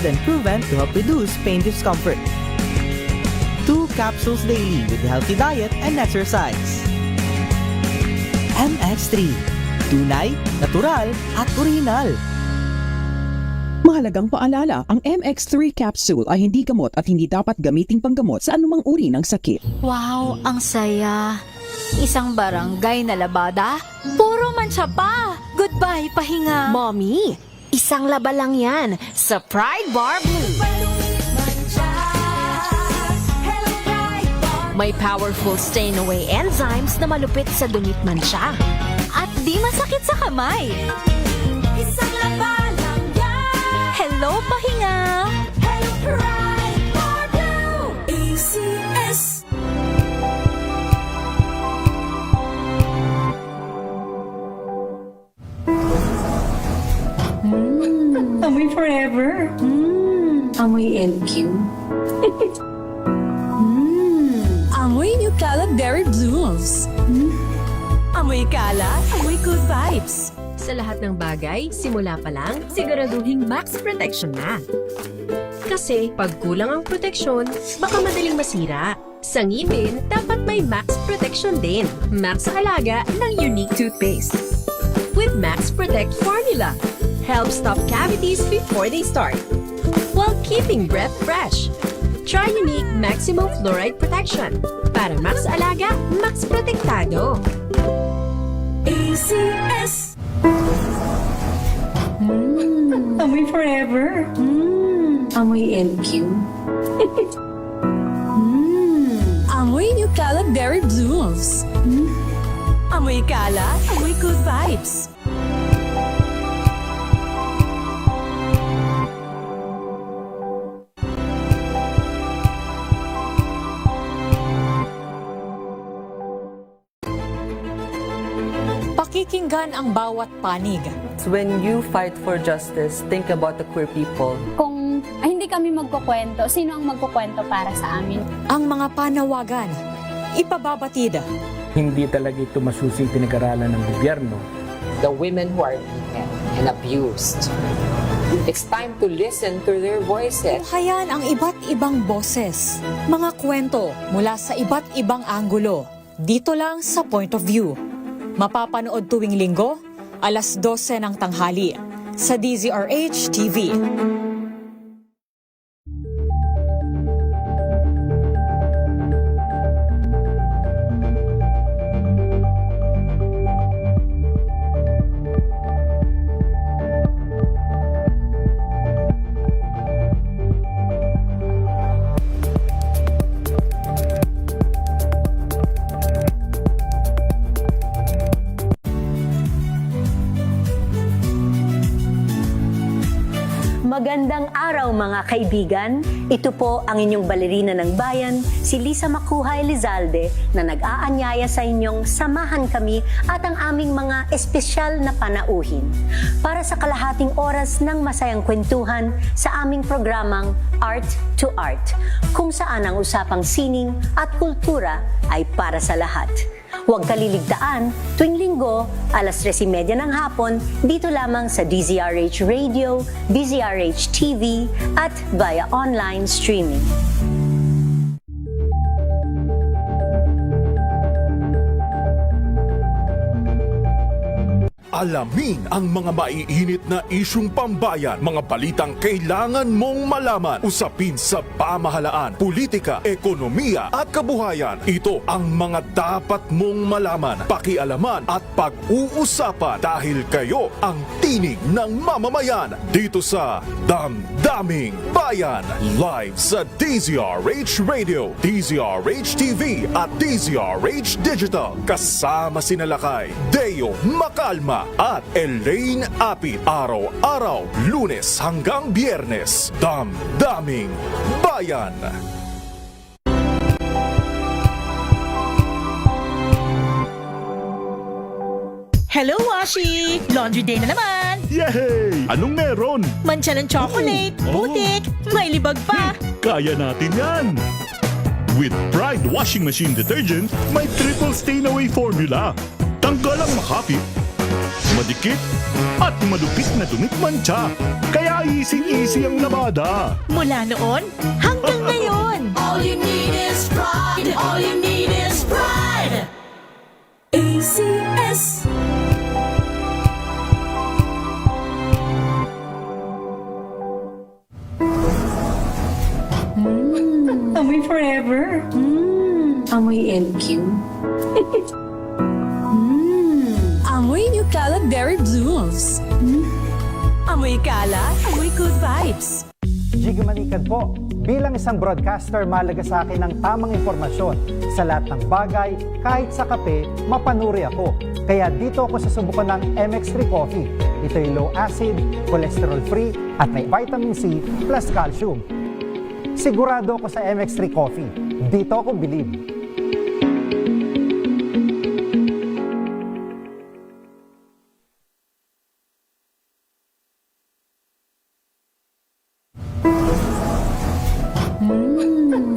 and proven to help reduce pain discomfort. 2 capsules daily with healthy diet and exercise. MX3. Tunay, natural, at original. Mahalagang paalala, ang MX3 capsule ay hindi gamot at hindi dapat gamiting panggamot sa anumang uri ng sakit. Wow, ang saya. Isang barangay na labada, puro mancha pa. Goodbye, pahinga. Mommy, isang laba lang yan sa Pride Bar Blue. May powerful stain-away enzymes na malupit sa dunit mansya. At di masakit sa kamay. Isang laba lang yan. Hello, pahinga. Hello, Pride Bar Blue. ACS. Amoy forever. Amoy LQ. Amoy Nucala Berry Blooms. Amoy kala, amoy good vibes. Sa lahat ng bagay, simula pa lang, siguraduhing max protection na. Kasi pag kulang ang proteksyon, baka madaling masira. Sa ngipin, dapat may max protection din. Max sa alaga ng Unique Toothpaste. With Max Protect Formula, help stop cavities before they start, while keeping breath fresh. Try Unique Maximum Fluoride Protection para max alaga, max protektado. ACS. Amoy forever. Amoy LQ. Amoy Nucala Berry Blooms. Amoy kala, amoy good vibes. Pakikinggan ang bawat panig. When you fight for justice, think about the queer people. Kung hindi kami magkukwento, sino ang magkukwento para sa amin? Ang mga panawagan, ipababatid. Hindi talaga ito masusing pinag-aralan ng gobyerno. The women who are beaten and abused. It's time to listen to their voices. Tunghayan ang iba't ibang boses, mga kwento mula sa iba't ibang anggulo. Dito lang sa Point of View. Mapapanood tuwing linggo, alas 12 ng tanghali sa DZRH TV. Magandang araw mga kaibigan. Ito po ang inyong balerina ng bayan, si Lisa Makuhay Lizalde, na nag-aanyaya sa inyong samahan kami at ang aming mga espesyal na panauhin para sa kalahating oras ng masayang kwentuhan sa aming programang Art to Art, kung saan ang usapang sining at kultura ay para sa lahat. Huwag kaliligtaan, tuwing linggo, alas 3:30 ng hapon, dito lamang sa DZRH Radio, DZRH TV, at via online streaming. Alamin ang mga maiinit na isyung pambayan, mga balitang kailangan mong malaman, usapin sa pamahalaan, politika, ekonomiya at kabuhayan. Ito ang mga dapat mong malaman, pakialaman at pag-uusapan dahil kayo ang tinig ng mamamayan dito sa Damdaming Bayan. Live sa DZRH Radio, DZRH TV at DZRH Digital. Kasama sina Lakay, Deo Macalma at Elaine Apit. Araw-araw, Lunes hanggang Biyernes. Damdaming Bayan. Hello, Washi! Laundry day na naman! Yay! Anong meron? Mancha ng chocolate, putik, may libag pa! Kaya natin yan! With Pride Washing Machine Detergent, may triple stain away formula. Tanggal ang makapit, madikit, at malupit na dumit mancha. Kaya easy-easy ang labada. Mula noon hanggang ngayon. All you need is pride. All you need is pride. ACS. Amoy forever. Amoy LQ. Amoy New Calaberry Blooms. Amoy kalat, amoy good vibes. Jiggy Manikad po. Bilang isang broadcaster, mahalaga sa akin ang tamang informasyon sa lahat ng bagay, kahit sa kape, mapanuri ako. Kaya dito ako susubukan ng MX3 Coffee. Ito'y low acid, cholesterol free, at may vitamin C plus calcium. Sigurado ako sa MX3 Coffee. Dito ako believe.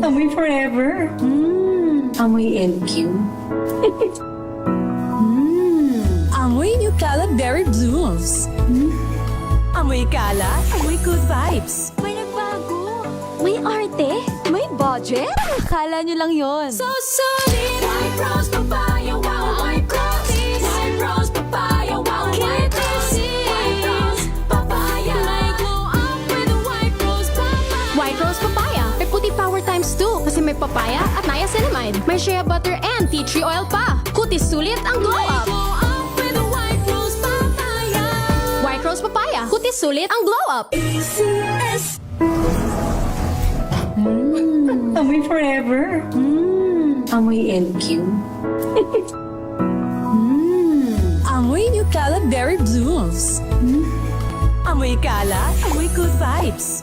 Amoy forever. Amoy LQ. Amoy New Calaberry Blooms. Amoy kalat, amoy good vibes. May nagbago. May arte. May budget. Akala nyo lang yon. So solid. White rose papaya, wow, white rose. White rose papaya, wow, white rose. White rose papaya. May glow up with a white rose papaya. White Rose Papaya. May puti power times 2 kasi may papaya at niacinamide. May shea butter and tea tree oil pa. Kutis sulit ang glow up. Glow up with a white rose papaya. White Rose Papaya. Kutis sulit ang glow up. ACS. Amoy forever. Amoy LQ. Amoy New Calaberry Blooms. Amoy kalat, amoy good vibes.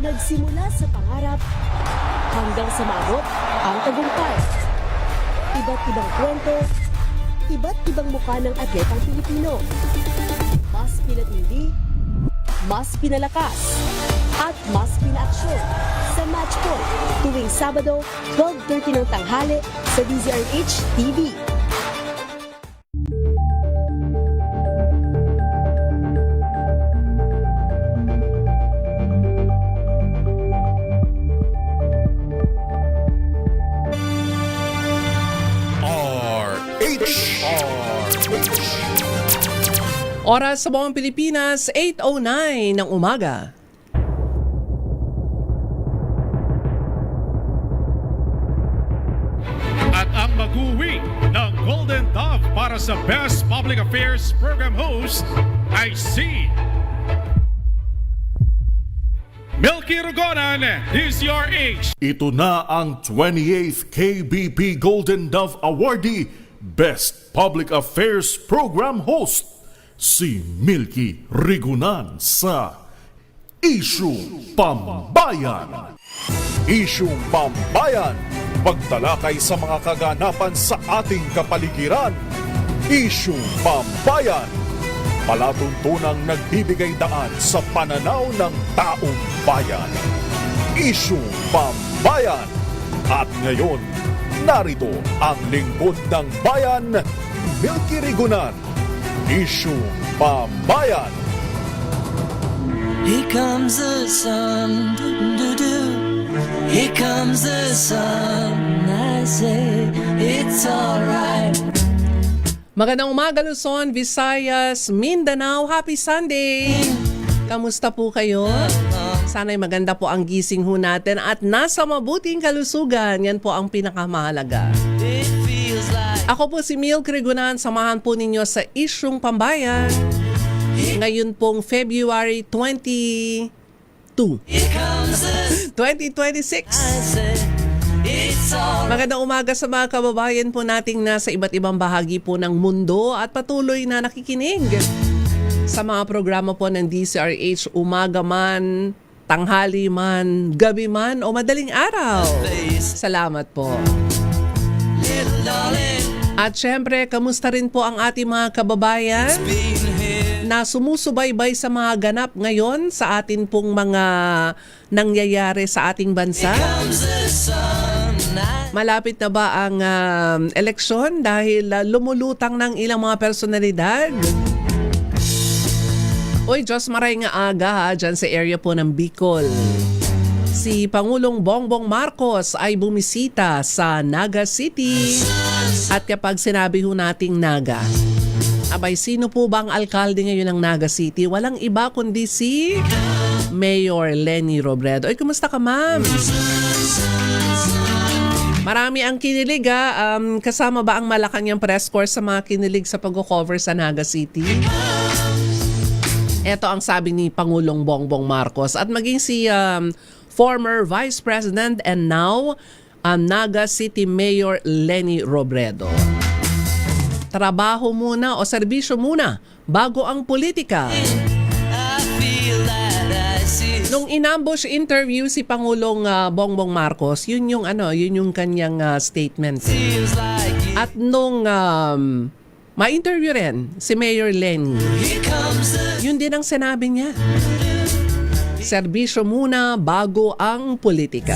Nagsimula sa pangarap hanggang sa maabot ang tagumpay. Iba't ibang kwento, iba't ibang mukha ng atletang Pilipino. Mas pinatindi, mas pinalakas, at mas pinaaksyon sa Match Point tuwing Sabado, 12:30 ng tanghali sa DZRH TV. Oras sa buong Pilipinas, 8:09 ng umaga. At ang mag-uwi ng Golden Dove para sa Best Public Affairs Program Host ay si Milky Rugonan, DZRH. Ito na ang 28th KBP Golden Dove Awardee, Best Public Affairs Program Host, si Milky Rigunan sa Isyung Pambayan. Isyung Pambayan, pagtalakay sa mga kaganapan sa ating kapaligiran. Isyung Pambayan, palatuntunang nagbibigay daan sa pananaw ng taong bayan. Isyung Pambayan. At ngayon, narito ang lingkod ng bayan, Milky Rigunan. Isyung Pambayan. Here comes the sun, here comes the sun. I say it's alright. Magandang umaga Luzon, Visayas, Mindanao. Happy Sunday! Kamusta po kayo? Sana'y maganda po ang gising ho natin at nasa mabuting kalusugan. Yan po ang pinakamahalaga. Ako po si Milky Rigunan, samahan po ninyo sa Isyung Pambayan. Ngayon pong February 22, 2026. Magandang umaga sa mga kababayan po nating nasa iba't ibang bahagi po ng mundo at patuloy na nakikinig sa mga programa po ng DZRH, umaga man, tanghali man, gabi man o madaling araw. Salamat po. At syempre, kamusta rin po ang ating mga kababayan na sumusubaybay sa mga ganap ngayon sa atin pong mga nangyayari sa ating bansa? Malapit na ba ang eleksyon dahil lumulutang ng ilang mga personalidad? Uy, Diyos maray nga aga ha, dyan sa area po ng Bicol. Si Pangulong Bongbong Marcos ay bumisita sa Naga City. At kapag sinabi ho nating Naga, abay, sino po ba ang alkalde ngayon ng Naga City? Walang iba kundi si Mayor Leni Robredo. Ay, kumusta ka, ma'am? Marami ang kinilig ha. Kasama ba ang Malacanang press corps sa mga kinilig sa pag-cover sa Naga City? Ito ang sabi ni Pangulong Bongbong Marcos at maging si former Vice President and now Naga City Mayor Leni Robredo. Trabaho muna o serbisyo muna bago ang politika. Nung inambush interview si Pangulong Bongbong Marcos, yun yung kanyang statement. At nung ma-interview rin si Mayor Leni, yun din ang sinabi niya. Serbisyo muna bago ang politika.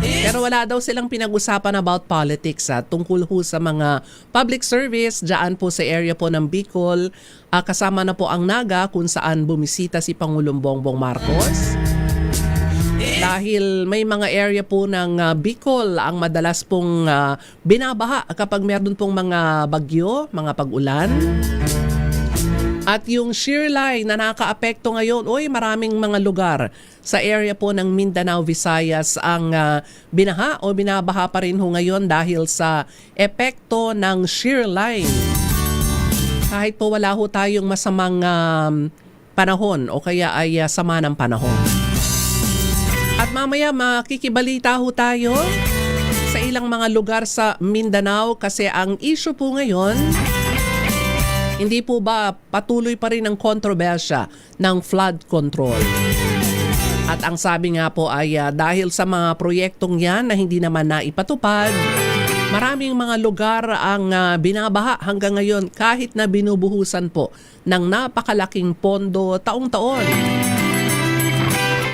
Pero wala daw silang pinag-usapan about politics tungkol ho sa mga public service dyan po sa area po ng Bicol. Kasama na po ang Naga kung saan bumisita si Pangulong Bongbong Marcos. Dahil may mga area po ng Bicol ang madalas pong binabaha kapag meron pong mga bagyo, mga pag-ulan. At yung shear line na nakaka-apekto ngayon, maraming mga lugar sa area po ng Mindanao, Visayas ang binaha o binabaha pa rin ho ngayon dahil sa epekto ng shear line. Kahit po wala ho tayong masamang panahon o kaya ay sama ng panahon. At mamaya makikibalita ho tayo sa ilang mga lugar sa Mindanao kasi ang issue po ngayon, hindi po ba patuloy pa rin ang kontrobersya ng flood control? At ang sabi nga po ay dahil sa mga proyektong yan na hindi naman naipatupad, maraming mga lugar ang binabaha hanggang ngayon kahit na binubuhusan po ng napakalaking pondo taong-taon.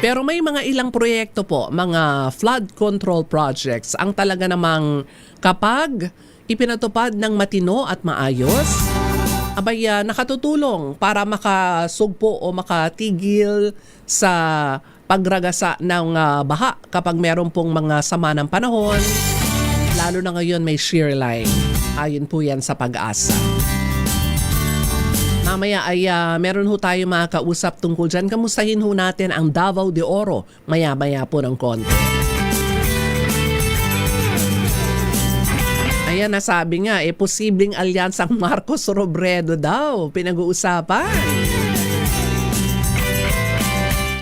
Pero may mga ilang proyekto po, mga flood control projects, ang talaga namang kapag ipinatupad ng matino at maayos, abay nakatutulong para makasugpo o makatigil sa pagragasa ng baha kapag meron pong mga sama ng panahon. Lalo na ngayon may shear line. Ayon po yan sa Pag-asa. Mamaya ay meron ho tayo makakausap tungkol dyan. Kamustahin ho natin ang Davao de Oro maya-maya po ng konti. Ayan, nasabi nga, posibleng alyansang Marcos Robredo daw, pinag-uusapan.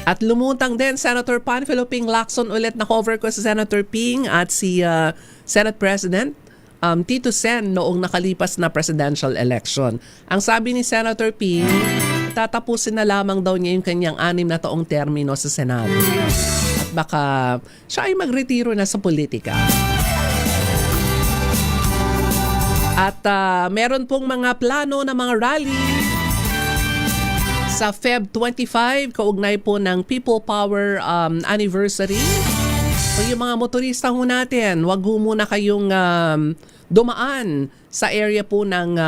At lumutang din Senator Panfilo Ping Lacson ulit na cover ko si Senator Ping at si Senate President Tito Sen noong nakalipas na presidential election. Ang sabi ni Senator Ping, tatapusin na lamang daw niya yung kanyang 6 na taong termino sa Senado. At baka siya ay magretiro na sa politika. At meron pong mga plano na mga rally sa Feb 25, kaugnay po ng People Power anniversary. So yung mga motorista ho natin, wag ho muna kayong dumaan sa area po ng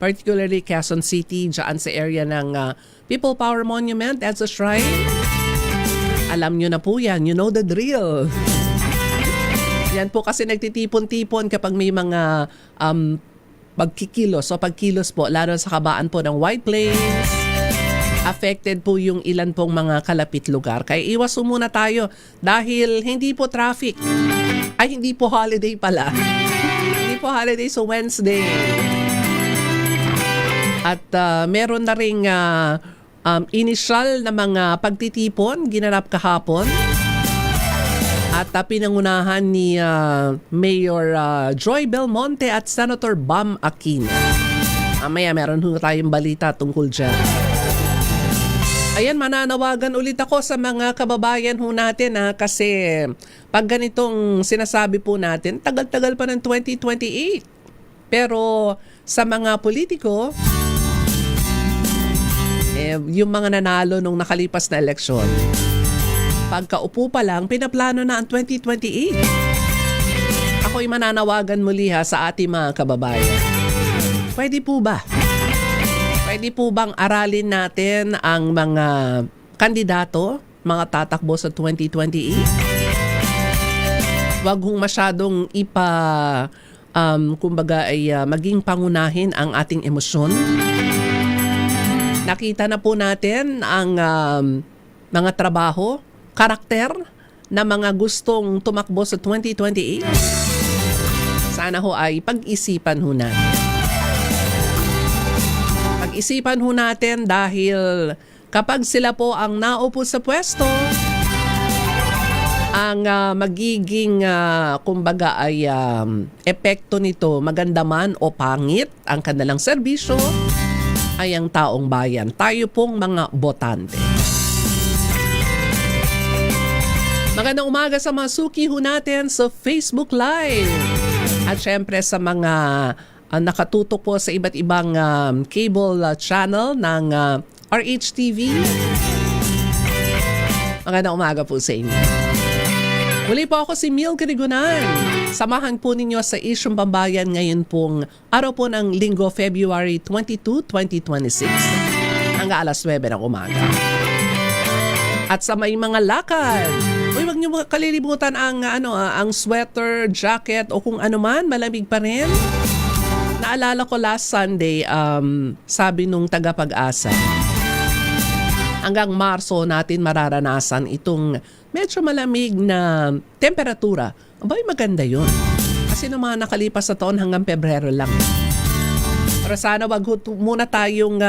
particularly Quezon City, dyan sa area ng People Power Monument at sa Shrine. Alam nyo na po yan, you know the drill. Yan po kasi nagtitipon-tipon kapag may mga pagkikilos o pagkilos po, lalo sa kabaan po ng White Plains. Affected po yung ilan pong mga kalapit lugar. Kaya iwas muna tayo dahil hindi po traffic. Ay, hindi po holiday pala. Hindi po holiday sa Wednesday. At meron na ring initial na mga pagtitipon ginanap kahapon. At pinangunahan ni Mayor Joy Belmonte at Senator Bam Aquino. Mamaya meron ho tayong balita tungkol dyan. Ayan, mananawagan ulit ako sa mga kababayan ho natin kasi pag ganitong sinasabi po natin, tagal-tagal pa ng 2028. Pero sa mga politiko, yung mga nanalo nung nakalipas na eleksyon, pagkaupo pa lang, pinaplano na ang 2028. Ako'y mananawagan muli sa ating mga kababayan. Pwede po ba? Pwede po bang aralin natin ang mga kandidato, mga tatakbo sa 2028? Huwag hong masyadong maging pangunahin ang ating emosyon. Nakita na po natin ang mga trabaho, karakter na mga gustong tumakbo sa 2028. Sana ho ay pag-isipan ho natin. Pag-isipan ho natin dahil kapag sila po ang naupo sa pwesto, ang magiging epekto nito, maganda man o pangit ang kanilang serbisyo, ay ang taong bayan. Tayo pong mga botante. Magandang umaga sa mga suki ho natin sa Facebook Live. At syempre sa mga nakatutok po sa iba't ibang cable channel ng RHTV. Magandang umaga po sa inyo. Muli po ako si Mil Grigunan. Samahan po ninyo sa Isyong Pambayan ngayon pong araw po ng Linggo, February 22, 2026 hanggang alas 9 ng umaga. At sa may mga lakad, huwag niyo kalilimutan ang sweater, jacket o kung ano man, malamig pa rin. Naalala ko last Sunday, sabi nung tagapag-asa, hanggang Marso natin mararanasan itong medyo malamig na temperatura. Abay, maganda yun. Kasi nung mga nakalipas na taon hanggang Pebrero lang. Pero sana wag muna tayong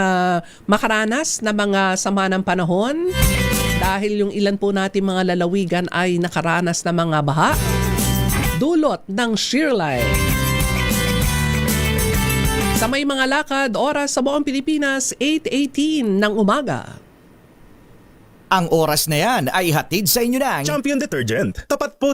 makaranas na mga sama ng panahon dahil yung ilan po natin mga lalawigan ay nakaranas na mga baha dulot ng shear line. Sa may mga lakad, oras sa buong Pilipinas, 8:18 ng umaga. Ang oras na yan ay hatid sa inyo ng Champion Detergent. Tapat po.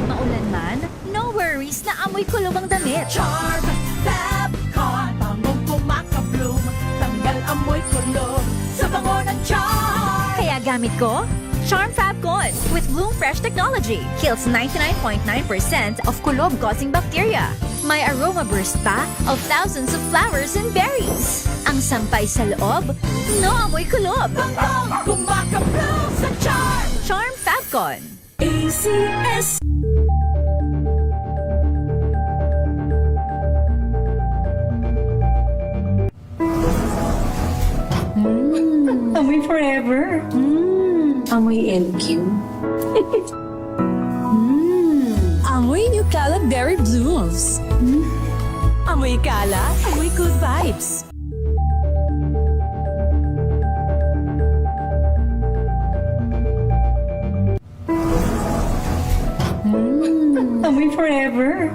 Maulan man, no worries na amoy kulob ang damit. Charm Fabcon, bangong kumakabloom, tanggal amoy kulob sa bango ng Charm. Kaya gamit ko, Charm Fabcon with Bloom Fresh Technology. Kills 99.9% of kulob-causing bacteria. May aroma burst pa of thousands of flowers and berries. Ang sampay sa loob, no amoy kulob. Bangong kumakabloom sa Charm. Charm Fabcon. ACS. Amoy forever. Amoy LQ. Amoy New Caleb Berry Blooms. Amoy kala, amoy good vibes. Amoy forever.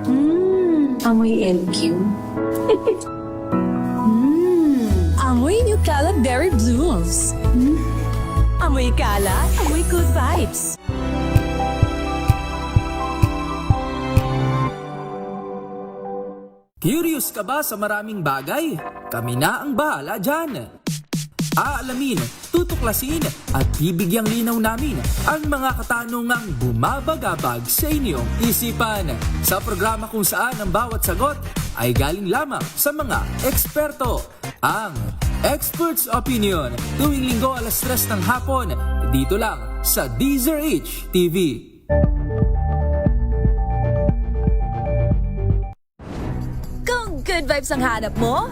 Amoy LQ. Amoy New Caleb Berry Blooms. Amoy kala, amoy good vibes. Curious ka ba sa maraming bagay? Kami na ang bahala dyan. Aalamin, tutuklasin at bibigyang linaw namin ang mga katanungang bumabagabag sa inyong isipan. Sa programa kung saan ang bawat sagot ay galing lamang sa mga eksperto. Ang Expert's Opinion, tuwing Linggo alas 3 ng hapon, dito lang sa DZRH TV. Good vibes ang hanap mo?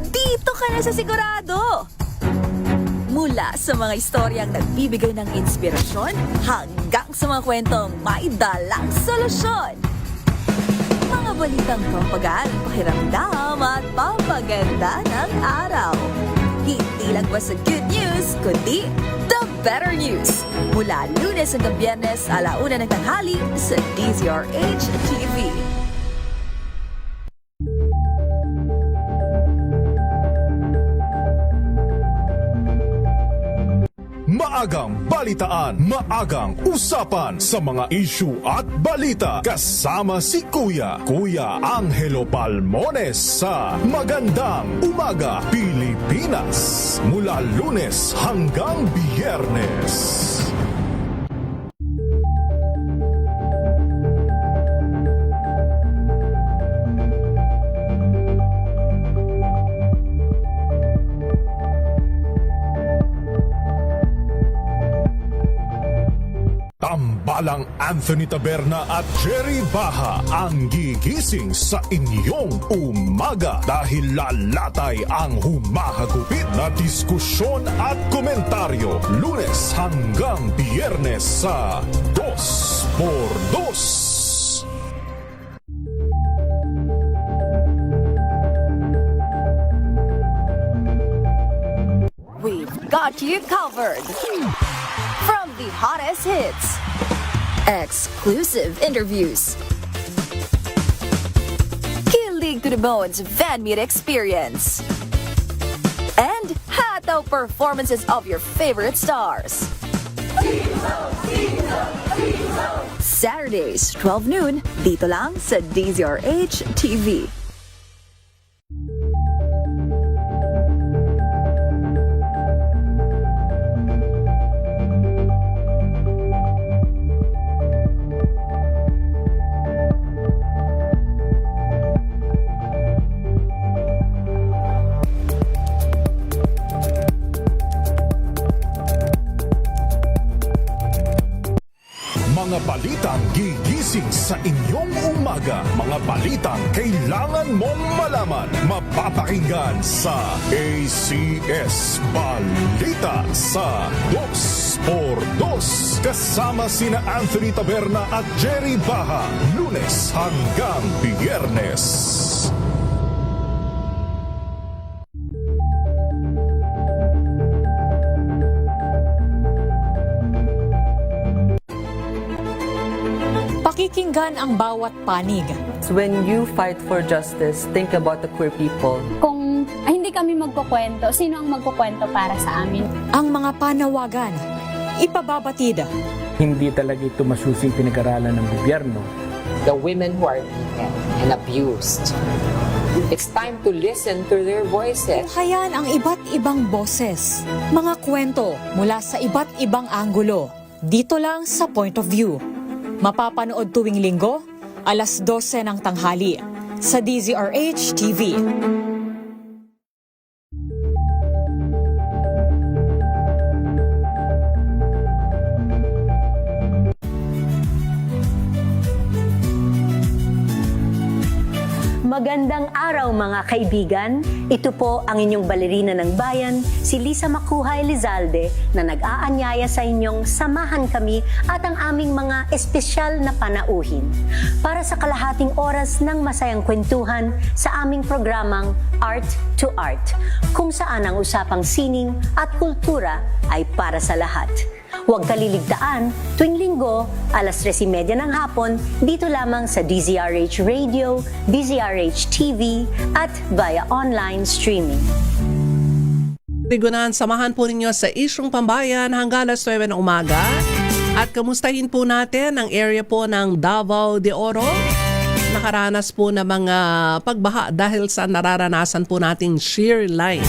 Dito ka na sa sigurado! Mula sa mga istoryang nagbibigay ng inspirasyon hanggang sa mga kwentong may dalang solusyon. Mga balitang pampagaan, pakiramdam at pampaganda ng araw. Hindi lang ba sa good news, kundi the better news. Mula Lunes hanggang Biyernes, 1:00 ng tanghali sa DZRH TV. maagang balitaan, maagang usapan sa mga issue at balita. Kasama si Kuya Angelo Palmones sa Magandang Umaga Pilipinas. Mula Lunes hanggang Biyernes. Tambalang Anthony Taberna at Jerry Baha ang gigising sa inyong umaga dahil lalatay ang humahagupit na diskusyon at komentaryo Lunes hanggang Biyernes sa 2x2. We've got you covered. From the hottest hits, exclusive interviews, kilig to the bones fan meet experience, and hataw performances of your favorite stars. Saturdays, 12 noon, dito lang sa DZRH TV. Mga balitang gigising sa inyong umaga. Mga balitang kailangan mong malaman. Mapapakinggan sa ACS Balita sa 2x2. Kasama sina Anthony Taberna at Jerry Baha. Lunes hanggang Biyernes. Pakikinggan ang bawat panig. When you fight for justice, think about the queer people. Kung hindi kami magkukwento, sino ang magkukwento para sa amin? Ang mga panawagan, ipababatid. Hindi talaga ito masusing pinag-aralan ng gobyerno. The women who are beaten and abused. It's time to listen to their voices. Tunghayan ang iba't ibang boses, mga kwento mula sa iba't ibang anggulo. Dito lang sa Point of View. Mapapanood tuwing linggo, alas 12 ng tanghali sa DZRH TV. Magandang araw mga kaibigan. Ito po ang inyong balerina ng bayan, si Lisa Macuhay Lizalde, na nag-aanyaya sa inyong samahan kami at ang aming mga espesyal na panauhin para sa kalahating oras ng masayang kwentuhan sa aming programang Art to Art, kung saan ang usapang sining at kultura ay para sa lahat. Huwag kaliligtaan, tuwing linggo, alas 3:30 ng hapon, dito lamang sa DZRH Radio, DZRH TV, at via online streaming. Tigunan, samahan po ninyo sa Isyong Pambayan hanggang alas 9 ng umaga. At kamustahin po natin ang area po ng Davao de Oro. Nakaranas po ng mga pagbaha dahil sa nararanasan po nating shear line.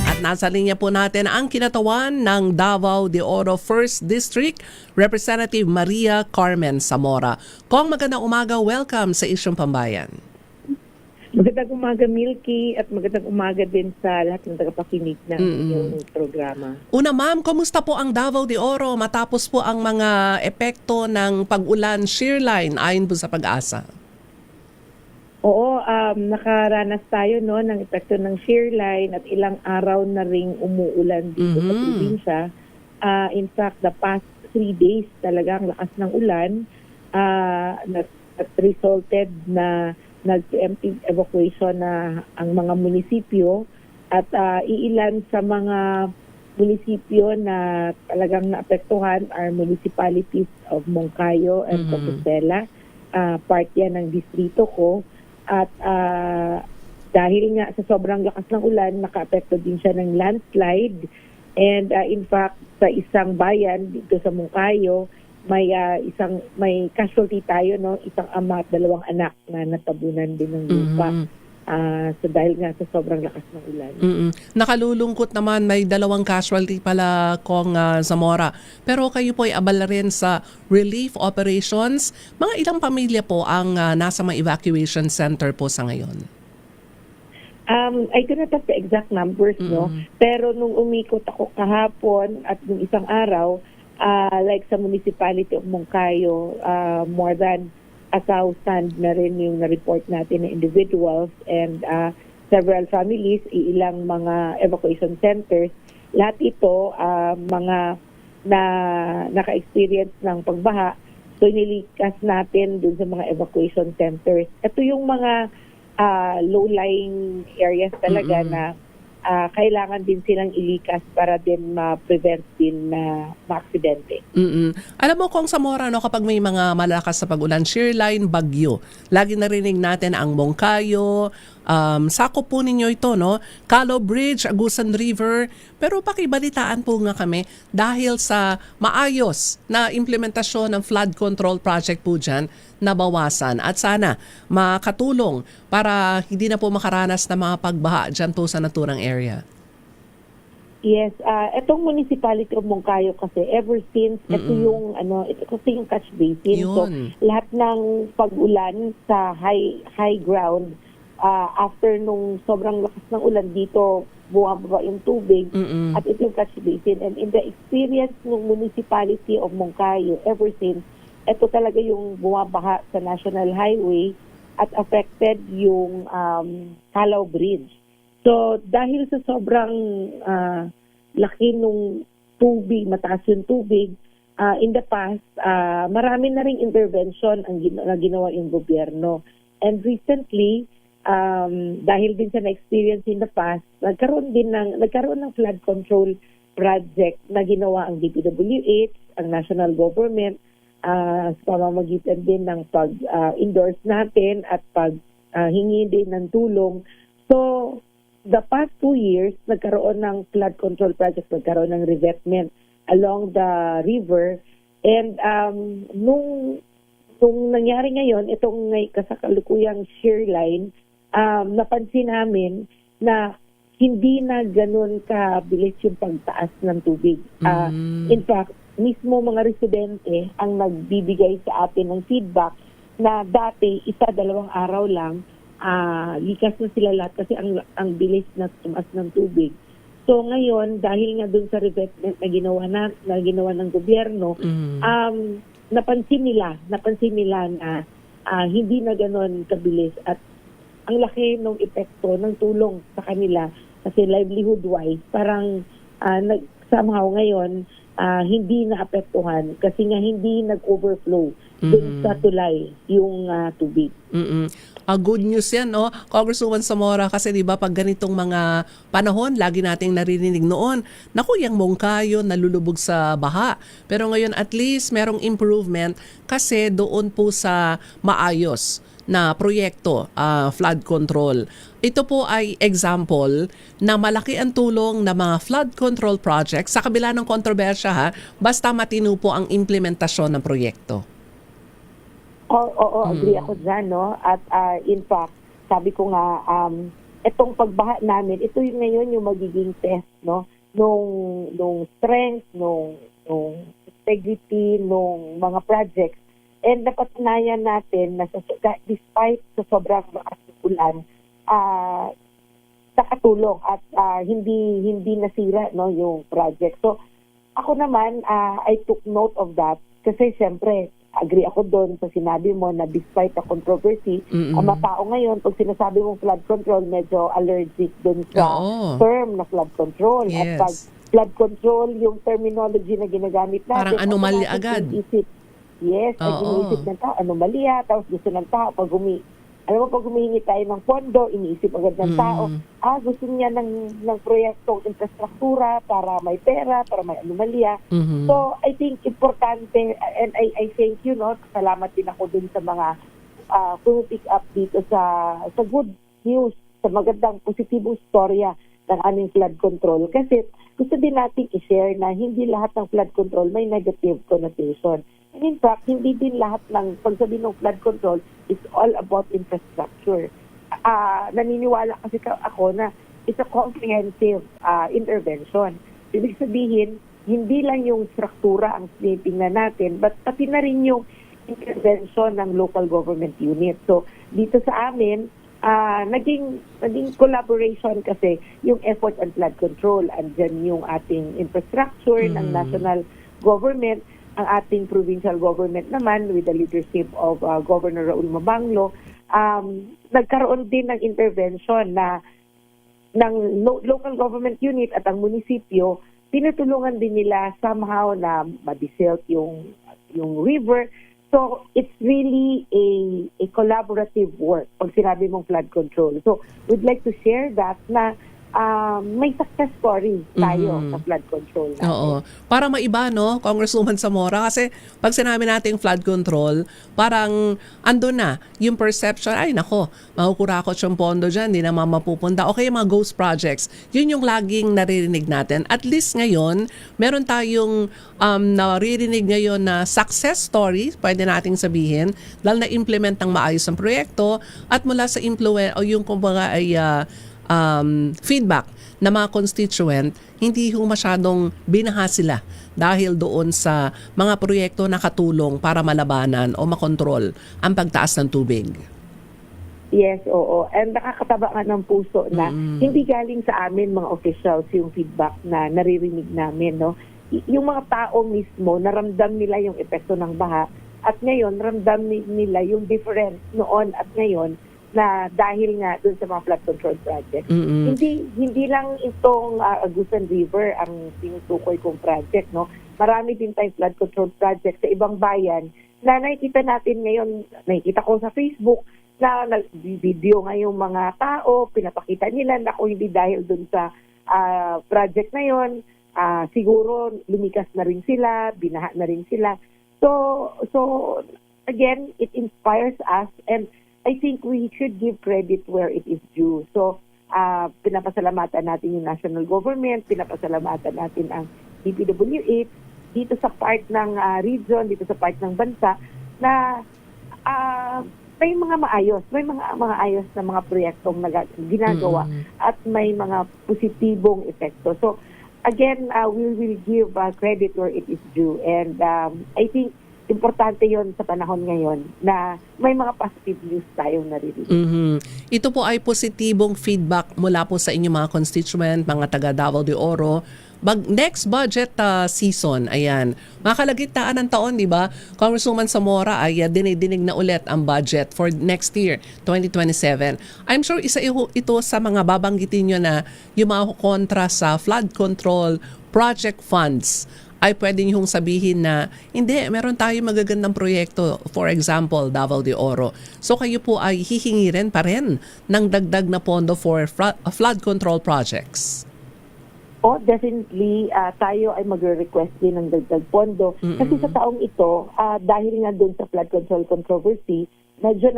At nasa linya po natin ang kinatawan ng Davao de Oro 1st District, Representative Maria Carmen Zamora. Kong, magandang umaga, welcome sa Isyong Pambayan. Magandang umaga, Milky, at magandang umaga din sa lahat ng tagapakinig ng iyong programa. Una ma'am, kumusta po ang Davao de Oro matapos po ang mga epekto ng pag-ulan shear line ayon po sa Pag-asa? Oo, nakaranas tayo ng epekto ng shear line at ilang araw na ring umuulan dito sa probinsya. In fact, the past 3 days talagang lakas ng ulan that resulted na nag-preemptive evacuation na ang mga munisipyo at iilan sa mga munisipyo na talagang naapektuhan are municipalities of Moncayo and Compostela. Part yan ng distrito ko. At dahil nga sa sobrang lakas ng ulan, naka-apekto din siya ng landslide And in fact, sa isang bayan dito sa Moncayo, may casualty tayo, no, isang ama at 2 anak na natabunan din ng lupa. So dahil nga sa sobrang lakas ng ulan. Nakalulungkot naman, may 2 casualty pala, Kong Zamora. Pero kayo po ay abala rin sa relief operations. Mga ilang pamilya po ang nasa mga evacuation center po sa ngayon? I cannot have the exact numbers, no? Pero nung umikot ako kahapon at nung isang araw, like sa municipality of Moncayo, more than 1,000 na rin yung na-report natin na individuals and several families, ilang mga evacuation centers. Lahat ito, mga na naka-experience ng pagbaha, so nilikas natin dun sa mga evacuation centers. Ito yung mga low-lying areas talaga na kailangan din silang ilikas para din ma-prevent din na ma-aksidente. Alam mo, Kong Zamora, no, kapag may mga malakas sa pag-ulan, shear line, bagyo, lagi narinig natin ang Moncayo, sakop po ninyo ito, no? Calo Bridge, Agusan River, pero pakibalitaan po nga kami dahil sa maayos na implementasyon ng flood control project po dyan, nabawasan at sana makatulong para hindi na po makaranas ng mga pagbaha dyan po sa naturang area. Yes, etong municipality of Moncayo kasi ever since ito yung ito kasi yung catch basin. So lahat ng pag-ulan sa high ground after nung sobrang lakas ng ulan dito bumababa yung tubig at ito yung catch basin. And in the experience ng municipality of Moncayo ever since, ito talaga yung bumabaha sa National Highway at affected yung Calao Bridge. So, dahil sa sobrang laki nung tubig, mataas yung tubig, in the past, marami na ring intervention na ginawa yung gobyerno. And recently, dahil din sa na-experience in the past, nagkaroon ng flood control project na ginawa ang DPWH, ang national government, sa pamamagitan din ng pag-endorse natin at pag-hingi din ng tulong. So, the past 2 years, nagkaroon ng flood control project, nagkaroon ng revetment along the river. And nung nangyari ngayon, itong kasakalukuyang shear line, napansin namin na hindi na ganun kabilis yung pagtaas ng tubig. In fact, mismo mga residente ang nagbibigay sa atin ng feedback na dati 1-2 araw lang likas na sila lahat kasi ang bilis na tumaas ng tubig. So ngayon dahil nga dun sa revetment na ginawa ng gobyerno, napansin nila na hindi na ganoon kabilis at ang laki ng epekto ng tulong sa kanila kasi livelihood wise parang somehow ngayon hindi naapektuhan kasi nga hindi nag-overflow dun sa tulay yung tubig. Good news yan, no? Congresswoman Zamora, kasi di ba pag ganitong mga panahon, lagi nating naririnig noon, naku, yung Moncayo nalulubog sa baha. Pero ngayon at least merong improvement kasi doon po sa maayos na proyekto, flood control. Ito po ay example na malaki ang tulong ng mga flood control projects sa kabila ng kontrobersya, basta matino po ang implementasyon ng proyekto. Oo, agree ako dyan, no? At in fact, sabi ko nga, itong pagbaha namin, ito yung ngayon yung magiging test, no? Nung strength, nung integrity, nung mga projects. And napatunayan natin na despite sa sobrang lakas ng ulan, nakatulong at hindi nasira, no, yung project. So ako naman, I took note of that kasi siyempre agree ako doon sa sinabi mo na despite the controversy, ang mga tao ngayon, pag sinasabi mong flood control, medyo allergic doon sa term na flood control. Yes. At pag flood control, yung terminology na ginagamit natin, parang anomaly agad. Yes, ay iniisip ng tao, anomalya, tapos gusto ng tao, pag humihingi tayo ng pondo, iniisip agad ng tao, gusto niya ng proyektong infrastruktura para may pera, para may anomalya. So, I think importante, and I thank you, no, salamat din ako dun sa mga pick up dito sa good news, sa magandang positibong storya ng aming flood control. Kasi gusto din natin i-share na hindi lahat ng flood control may negative connotation. And in fact, hindi din lahat ng pagsabi ng flood control is all about infrastructure. Naniniwala kasi ako na it's a comprehensive intervention. Ibig sabihin, hindi lang yung struktura ang tinitingnan natin, but pati na rin yung intervention ng local government unit. So, dito sa amin, naging collaboration kasi yung effort on flood control. Andyan yung ating infrastructure ng national government, ang ating provincial government naman with the leadership of Governor Raul Mabanglo. Nagkaroon din ng intervention na ng local government unit at ang munisipyo, tinutulungan din nila somehow na ma-desilt yung river. So, it's really a collaborative work pag sinabi mong flood control. So, we'd like to share that na may success story tayo sa flood control natin. Oo. Para maiba, no, Congresswoman Zamora, kasi pag sinabi natin flood control, parang ando na yung perception, ay nako, makukurakot yung pondo dyan, hindi naman mapupunta. Okay, mga ghost projects, yun yung laging naririnig natin. At least ngayon, meron tayong naririnig ngayon na success story, pwede nating sabihin, dahil na-implement ng maayos ang proyekto at mula sa influence o yung kumbaga ay feedback na mga constituent, hindi ho masyadong binaha sila dahil doon sa mga proyekto na katulong para malabanan o makontrol ang pagtaas ng tubig. Yes, oo. And nakakataba nga ng puso na hindi galing sa amin mga officials yung feedback na naririnig namin, no? Yung mga tao mismo, naramdam nila yung epekto ng baha at ngayon, ramdam nila yung difference noon at ngayon na dahil nga dun sa mga flood control project. Hindi lang itong Agusan River ang tinutukoy kong project, no? Marami din tayong flood control project sa ibang bayan na nakikita natin ngayon, nakikita ko sa Facebook na nag-video nga yung mga tao, pinapakita nila na kung hindi dahil dun sa project na yon, siguro lumikas na rin sila, binaha na rin sila. So again, it inspires us, and I think we should give credit where it is due. So, pinapasalamatan natin yung national government, pinapasalamatan natin ang DPWH dito sa part ng region, dito sa part ng bansa na may mga maayos, mga ayos na mga proyektong ginagawa at may mga positibong epekto. So, again, we will give credit where it is due, and I think importante yon sa panahon ngayon na may mga positive news tayong naririnig. Ito po ay positibong feedback mula po sa inyong mga constituent, mga taga Davao de Oro. Next budget season, ayan, makalagitnaan ng taon, di ba? Congresswoman Zamora ay dinidinig na ulit ang budget for next year, 2027. I'm sure isa ito sa mga babanggitin nyo na yung mga kontra sa flood control project funds ay pwede niyong sabihin na hindi, meron tayong magagandang proyekto, for example, Davao de Oro. So kayo po ay hihingi rin pa rin ng dagdag na pondo for flood control projects. Oh, definitely, tayo ay magre-request din ng dagdag pondo. Kasi sa taong ito, dahil nga doon sa flood control controversy, medyo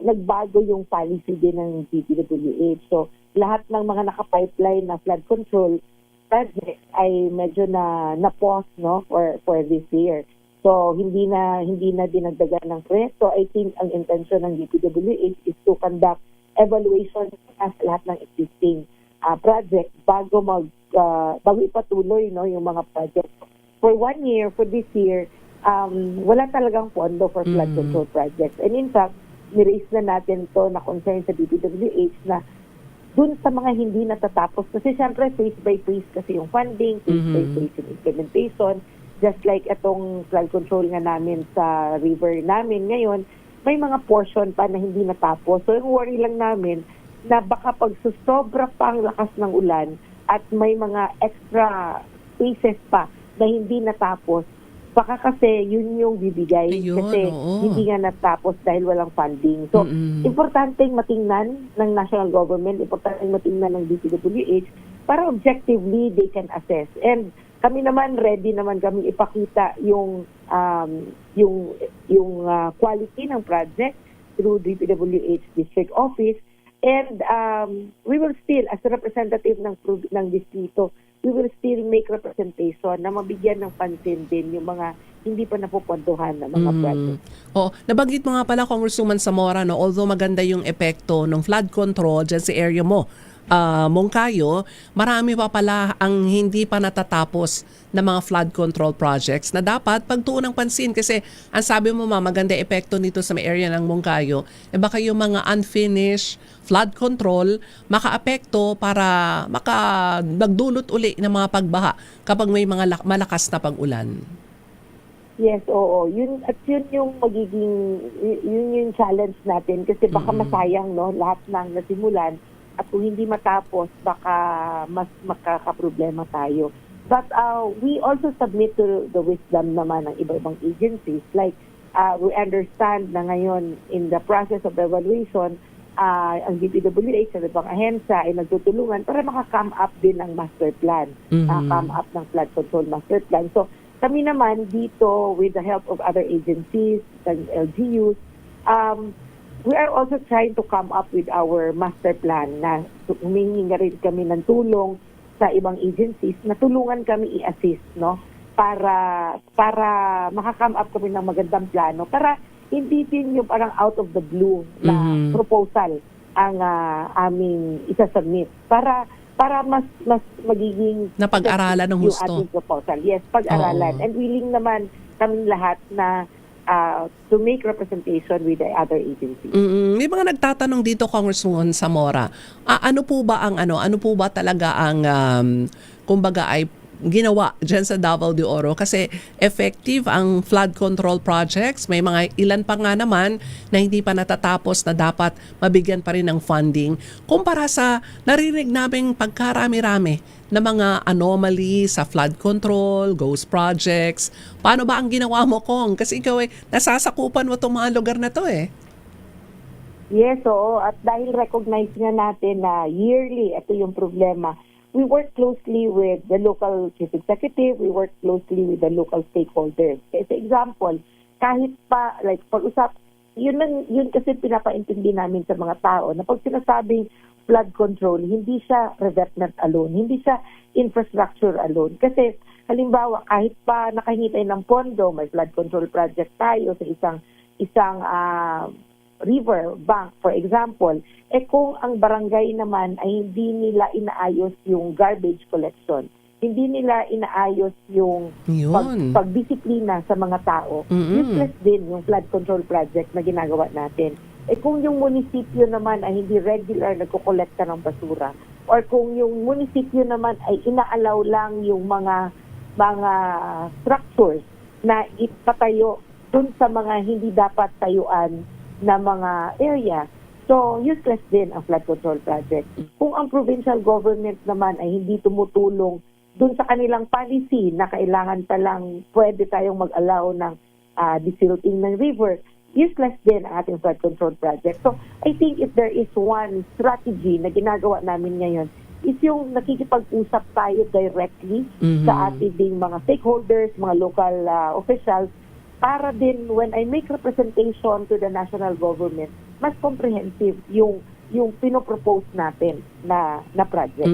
nagbago yung policy din ng DPWH. So lahat ng mga naka-pipeline na flood control project ay medyo na-pause, no, for this year. So hindi na dinagdagan ng proyekto. I think ang intention ng DPWH is to conduct evaluation sa lahat ng existing project bago ipatuloy, no, yung mga project. For 1 year, for this year, wala talagang pondo for flood control projects. And in fact, ni-raise na natin to na concern sa DPWH na dun sa mga hindi natatapos. Kasi syempre, phase by phase kasi yung funding, phase by phase yung implementation. Just like itong flood control nga namin sa river namin ngayon, may mga portion pa na hindi natapos. So yung worry lang namin na baka pag sobra pang lakas ng ulan at may mga extra spaces pa na hindi natapos, baka kasi yun yung bibigay. Kasi hindi nga natapos dahil walang funding. So, importanteng matingnan ng national government, importanteng matingnan ng DPWH para objectively they can assess. And kami naman, ready naman kami ipakita yung quality ng project through DPWH District Office. And we will still, as a representative ng distrito, we will still make representation na mabigyan ng pansin din yung mga hindi pa napupuntuhan na mga project. Oh, nabanggit mo nga pala, Congresswoman Zamora, no, although maganda yung epekto ng flood control dyan sa area mo, Mongkayo, marami pa pala ang hindi pa natatapos na mga flood control projects na dapat pagtuon ng pansin kasi ang sabi mo maganda epekto nito sa may area ng Mongkayo, baka yung mga unfinished flood control makaapekto para magdulot uli ng mga pagbaha kapag may mga malakas na pag-ulan. Yes, oo. Yun yung magiging yun yung challenge natin kasi baka masayang lahat ng nasimulan at kung hindi matapos baka mas makakaproblema tayo. But we also submit to the wisdom naman ng iba-ibang agencies like we understand na ngayon in the process of evaluation ang DPWH at ibang ahensya ay nagtutulungan para maka-come up din ng master plan, come up ng flood control master plan. So kami naman dito with the help of other agencies and LGUs, we are also trying to come up with our master plan na humingi na rin kami ng tulong sa ibang agencies na tulungan kami i-assist para maka-come up kami ng magandang plano para hindi din yung parang out of the blue na proposal ang aming isasubmit para mas magiging napag-aralan ng yung husto. ating proposal. Yes, pag-aralan. And willing naman kami lahat na to make representation with the other agencies. May mga nagtatanong dito, Congresswoman Zamora, ano po ba talaga ang kumbaga ay ginawa dyan sa Davao de Oro kasi effective ang flood control projects. May mga ilan pa nga naman na hindi pa natatapos na dapat mabigyan pa rin ng funding. Kumpara sa narinig naming pagkarami-rami na mga anomaly sa flood control, ghost projects. Paano ba ang ginawa mo, Kong? Kasi ikaw nasasakupan mo itong mga lugar na to Yes, oo. At dahil recognize nga natin na yearly ito yung problema, we work closely with the local chief executive, we work closely with the local stakeholders. As example, kahit pa, like, pag-usap, yun kasi pinapaintindi namin sa mga tao na pag sinasabing flood control, hindi siya revetment alone, hindi siya infrastructure alone. Kasi, halimbawa, kahit pa nakahingi tayo ng pondo, may flood control project tayo sa isang river bank, for example, kung ang barangay naman ay hindi nila inaayos yung garbage collection, hindi nila inaayos yung pagdisiplina sa mga tao, useless din yung flood control project na ginagawa natin. Kung yung munisipyo naman ay hindi regular nagko-kolekta ng basura, or kung yung munisipyo naman ay inaalaw lang yung mga structures na ipatayo dun sa mga hindi dapat tayuan na mga area. So, useless din ang flood control project. Kung ang provincial government naman ay hindi tumutulong dun sa kanilang policy na kailangan palang pwede tayong mag-allow ng desilting ng river, useless din ang ating flood control project. So, I think if there is one strategy na ginagawa namin ngayon, is yung nakikipag-usap tayo directly sa ating ding mga stakeholders, mga local officials, para din when I make representation to the national government, mas comprehensive yung pinopropose natin na project.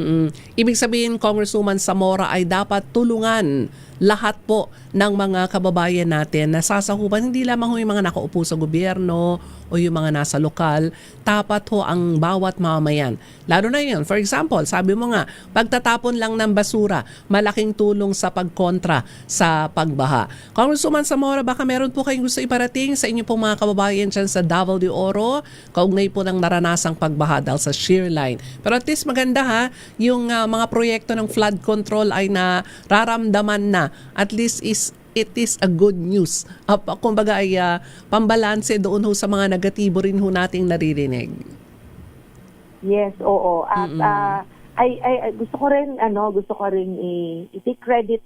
Ibig sabihin, Congresswoman Zamora, ay dapat tulungan lahat po ng mga kababayan natin na sasakupan, hindi lamang yung mga nakaupo sa gobyerno o yung mga nasa lokal, dapat ho ang bawat mamamayan. Lalo na yun, for example, sabi mo nga, pagtatapon lang ng basura, malaking tulong sa pagkontra sa pagbaha. Congresswoman Zamora, baka meron po kayong gusto iparating sa inyo pong mga kababayan dyan sa Davao de Oro, kaugnay po ng naranasang pagbaha dahil sa shear line. Pero at least maganda yung mga proyekto ng flood control ay nararamdaman na. At least it is a good news. Kumbaga ay pambalanse doon ho sa mga negatibo rin ho nating naririnig. Yes, oo. At gusto ko rin i-take credit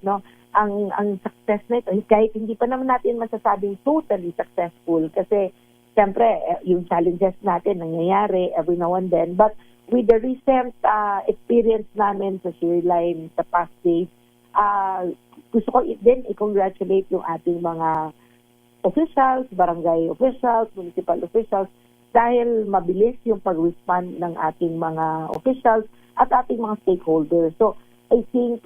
ang success na ito. Kahit hindi pa naman natin masasabing totally successful kasi siyempre yung challenges natin nangyayari every now and then. But with the recent experience namin sa shear line sa past days, gusto ko din i-congratulate yung ating mga officials, barangay officials, municipal officials, dahil mabilis yung pag-respond ng ating mga officials at ating mga stakeholders. So, I think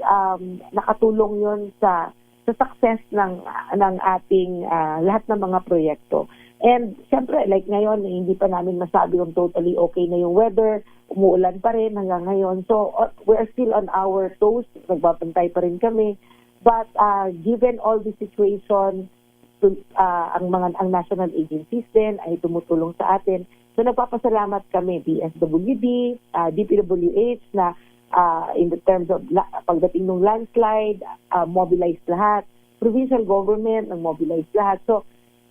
nakatulong yun sa success ng ating lahat ng mga proyekto. And siyempre, like ngayon, hindi pa namin masabi kung totally okay na yung weather, umuulan pa rin hanggang ngayon. So, we're still on our toes, nagbabantay pa rin kami. But given all the situation, ang national agencies din ay tumutulong sa atin. So, nagpapasalamat kami, DSWD, DPWH, na in the terms of pagdating ng landslide, mobilize lahat. Provincial government, nag-mobilize lahat. So,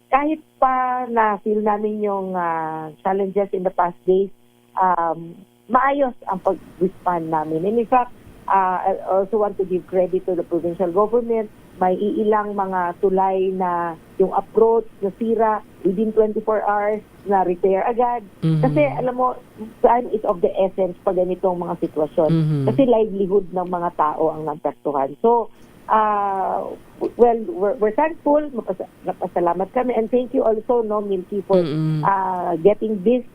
kahit pa na-feel namin yung challenges in the past days, maayos ang pag-respond namin. And in fact, I also want to give credit to the provincial government. May iilang mga tulay na yung approach, nasira, within 24 hours, na-repair agad. Kasi alam mo, time is of the essence pag ganitong mga sitwasyon. Kasi livelihood ng mga tao ang naapektuhan. So, well, we're thankful, napasalamat kami, and thank you also, Milky, for getting this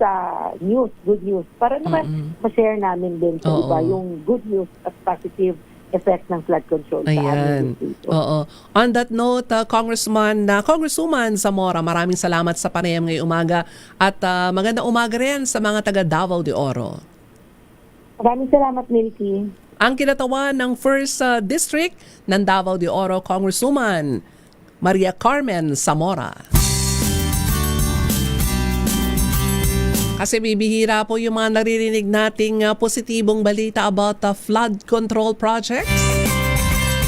news, good news, para naman ma-share namin din sa iba yung good news at positive effect ng flood control sa amin. Oo. On that note, Congresswoman Zamora, maraming salamat sa panayam ngayong umaga at magandang umaga rin sa mga taga Davao de Oro. Maraming salamat, Milky. Ang kinatawan ng 1st District ng Davao de Oro, Congresswoman Maria Carmen Zamora. Kasi bibihira po yung mga naririnig nating positibong balita about flood control projects.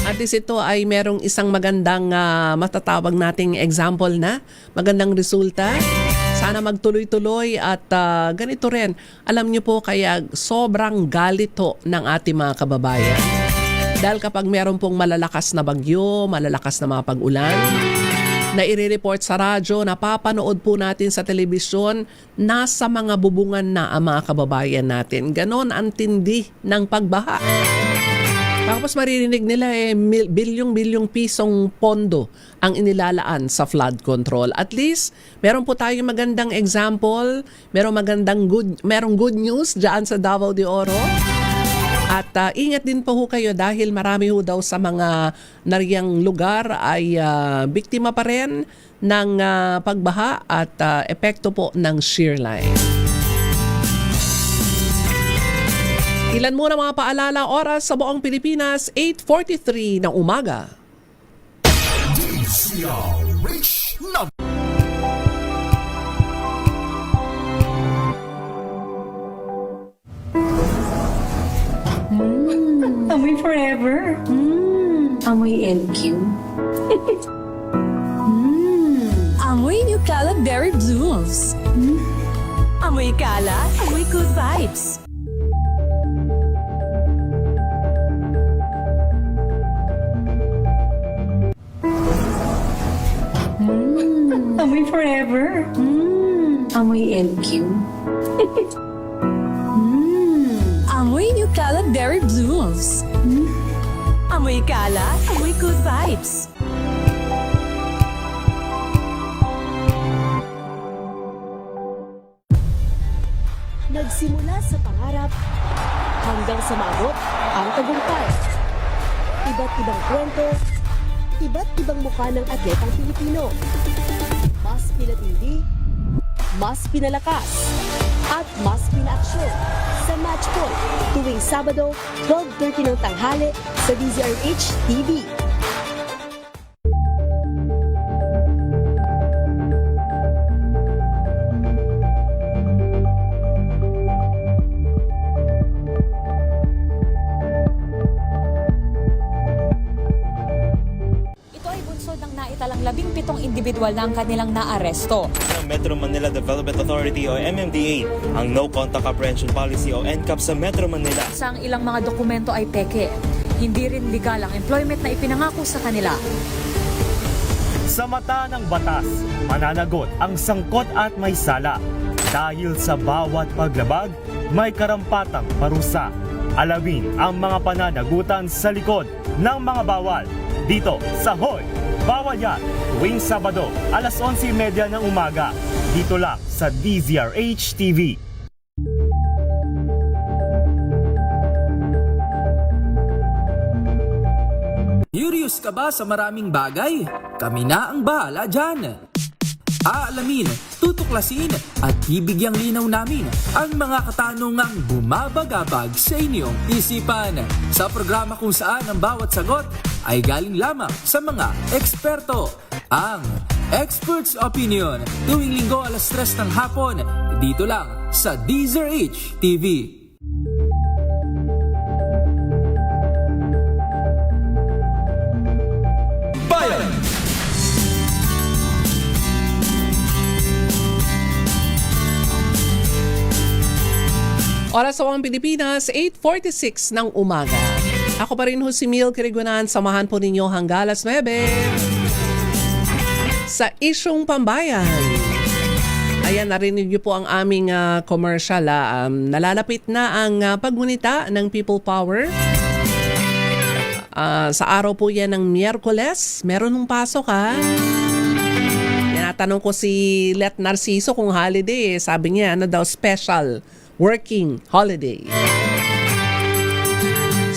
At least ito ay merong isang magandang matatawag nating example na, magandang resulta. Sana magtuloy-tuloy at ganito rin. Alam niyo po, kaya sobrang galito ng ating mga kababayan. Dahil kapag meron pong malalakas na bagyo, malalakas na mga pag-ulan, na i-report sa radyo, napapanood po natin sa telebisyon, nasa mga bubungan na ang mga kababayan natin. Ganon ang tindi ng pagbaha. Tapos maririnig nila bilyong-bilyong pisong pondo ang inilalaan sa flood control. At least, meron po tayong magandang example, merong good news dyan sa Davao de Oro. At ingat din po kayo dahil marami ho daw sa mga nariyang lugar ay biktima pa rin ng pagbaha at epekto po ng shear line. Ilan muna mga paalala, oras sa buong Pilipinas, 8:43 ng umaga. Amoy forever. Amoy LQ. Amoy New Cala Berry Blooms. Amoy Cala, amoy good vibes. Amoy forever. Amoy LQ. Amoy New Cala Berry Blooms. Amoy Cala, amoy good vibes. Nagsimula sa pangarap hanggang sa maabot ang tagumpay. Iba't ibang kwento, iba't ibang mukha ng atletang Pilipino. Mas pinatindi, mas pinalakas, at mas pinaaksyon sa Match Point tuwing Sabado, 12:30 ng tanghali sa DZRH TV. Individual na ang kanilang naaresto. Ng Metro Manila Development Authority o MMDA ang No Contact Apprehension Policy o NCAP sa Metro Manila. Sa ang ilang mga dokumento ay peke. Hindi rin legal ang employment na ipinangako sa kanila. Sa mata ng batas, mananagot ang sangkot at may sala. Dahil sa bawat paglabag, may karampatang parusa. Alamin ang mga pananagutan sa likod ng mga bawal. Dito sa Hoy! Bawal yan! Tuwing Sabado, alas 11:30 ng umaga. Dito lang sa DZRH TV. Curious ka ba sa maraming bagay? Kami na ang bahala dyan. Aalamin, tutuklasin at bibigyang linaw namin ang mga katanungang bumabagabag sa inyong isipan. Sa programa kung saan ang bawat sagot ay galing lamang sa mga eksperto. Ang Expert's Opinion, tuwing linggo 3:00 ng hapon, dito lang sa DZRH TV. Bayan! Oras sa mga Pilipinas, 8:46 ng umaga. Ako pa rin ho si Mil Kirigunan, samahan po ninyo hanggang alas 9 sa Isyong Pambayan. Ayan, narinig niyo po ang aming commercial. Nalalapit na ang paggunita ng People Power. Sa araw po yan ng Miyerkules, meron ng pasok Tinatanong ko si Let Narciso kung holiday. Sabi niya, ano daw, special working holiday.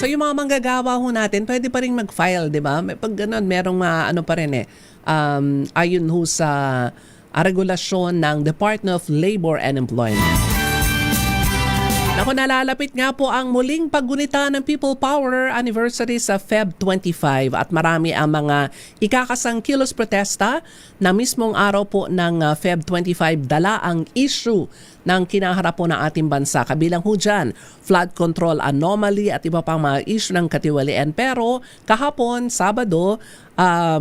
So yung mga manggagawa ho natin, pwede pa rin mag-file, di ba? Pag ganun, merong ano pa rin ayon ho sa regulasyon ng Department of Labor and Employment. Naku, nalalapit nga po ang muling paggunita ng People Power Anniversary sa Feb 25 at marami ang mga ikakasang kilos protesta na mismong araw po ng Feb 25 dala ang issue ng kinaharap po ng ating bansa. Kabilang ho dyan, flood control anomaly at iba pang mga issue ng katiwalian. Pero kahapon, Sabado,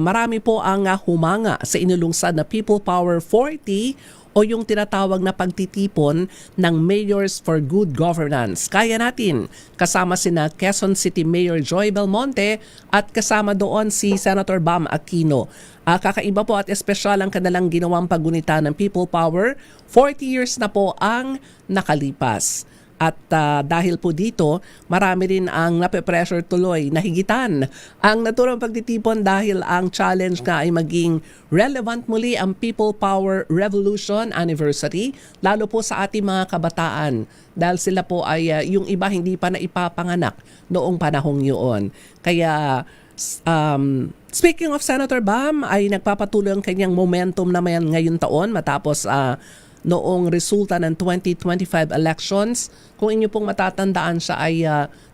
marami po ang humanga sa inulungsad na People Power 40 o yung tinatawag na pagtitipon ng Mayors for Good Governance. Kaya natin, kasama sina Quezon City Mayor Joy Belmonte at kasama doon si Senator Bam Aquino. Kakaiba po at espesyal ang kanilang ginawang paggunita ng People Power. 40 years na po ang nakalipas. At dahil po dito, marami rin ang nape-pressure tuloy na higitan ang naturang pagtitipon dahil ang challenge nga ay maging relevant muli ang People Power Revolution Anniversary, lalo po sa ating mga kabataan dahil sila po ay yung iba hindi pa na ipapanganak noong panahong yun. Kaya speaking of Senator Bam, ay nagpapatuloy ang kanyang momentum naman ngayon taon matapos noong resulta ng 2025 elections. Kung inyo pong matatandaan, siya ay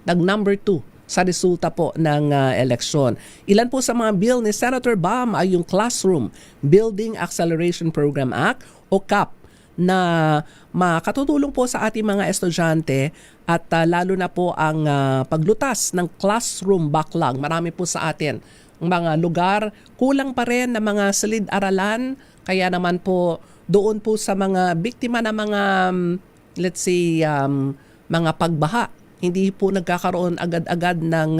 nag-number 2 sa resulta po ng eleksyon. Ilan po sa mga bill ni Senator Bam ay yung Classroom Building Acceleration Program Act o CAP na makatutulong po sa ating mga estudyante at lalo na po ang paglutas ng classroom backlog. Marami po sa atin mga lugar, kulang pa rin na mga silid-aralan, kaya naman po doon po sa mga biktima ng mga let's say mga pagbaha, hindi po nagkakaroon agad-agad ng